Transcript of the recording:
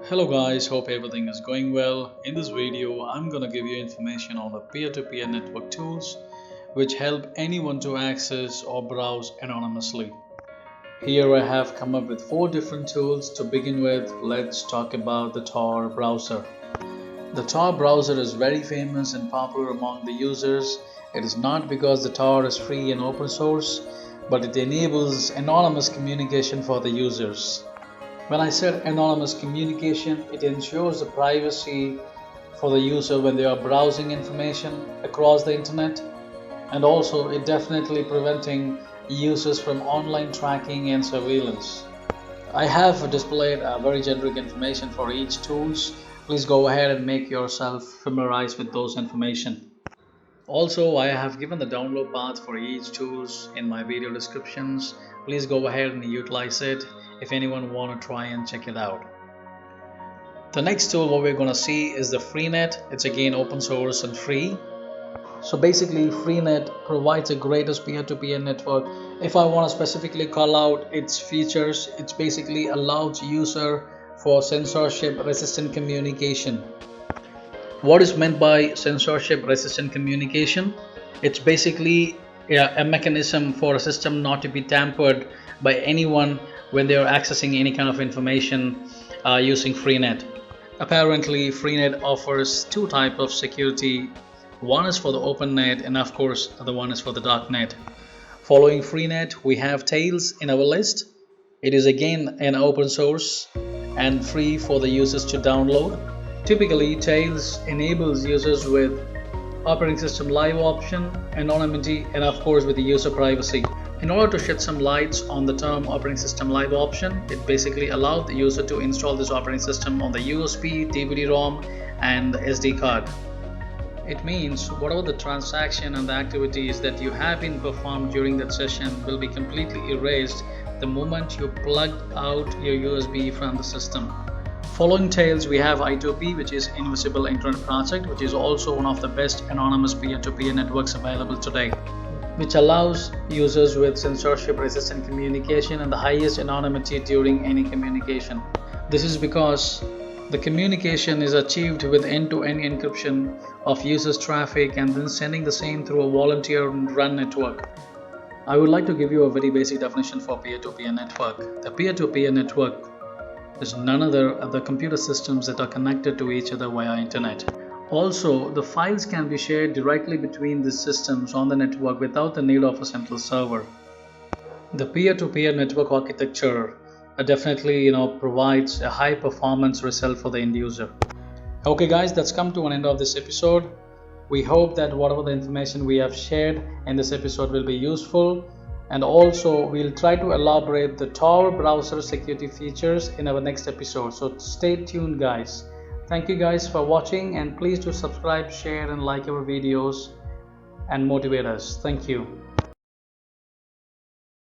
Hello guys, hope everything is going well. In this video, I'm gonna give you information on the peer-to-peer network tools which help anyone to access or browse anonymously. Here I have come up with 4 different tools. To begin with, let's talk about the Tor browser. The Tor browser is very famous and popular among the users. It is not because the Tor is free and open source, but it enables anonymous communication for the users. When I said anonymous communication, it ensures the privacy for the user when they are browsing information across the internet, and also it definitely preventing users from online tracking and surveillance. I have displayed very generic information for each tools. Please go ahead and make yourself familiarized with those information. Also, I have given the download path for each tools in my video descriptions. Please go ahead and utilize it if anyone want to try and check it out. The next tool what we're going to see is the Freenet. It's again open source and free. So basically Freenet provides the greatest peer-to-peer network. If I want to specifically call out its features, it's basically allows user for censorship-resistant communication. What is meant by censorship-resistant communication? It's basically a mechanism for a system not to be tampered by anyone when they are accessing any kind of information using Freenet. Apparently, Freenet offers 2 types of security. One is for the open net, and of course, the other one is for the dark net. Following Freenet, we have Tails in our list. It is again an open source and free for the users to download. Typically, Tails enables users with operating system live option, anonymity, and of course with the user privacy. In order to shed some lights on the term operating system live option, it basically allows the user to install this operating system on the USB, DVD-ROM, and the SD card. It means whatever the transaction and the activities that you have been performed during that session will be completely erased the moment you plug out your USB from the system. Following Tails, we have I2P, which is Invisible Internet Project, which is also one of the best anonymous peer-to-peer networks available today, which allows users with censorship-resistant communication and the highest anonymity during any communication. This is because the communication is achieved with end-to-end encryption of users' traffic and then sending the same through a volunteer-run network. I would like to give you a very basic definition for peer-to-peer network. The peer-to-peer network is none other than the computer systems that are connected to each other via internet. Also, the files can be shared directly between these systems on the network without the need of a central server. The peer-to-peer network architecture definitely provides a high performance result for the end user. Okay guys, that's come to an end of this episode. We hope that whatever the information we have shared in this episode will be useful, and also we'll try to elaborate the Tor browser security features in our next episode, so stay tuned guys. Thank you guys for watching, and please do subscribe, share and like our videos and motivate us. Thank you.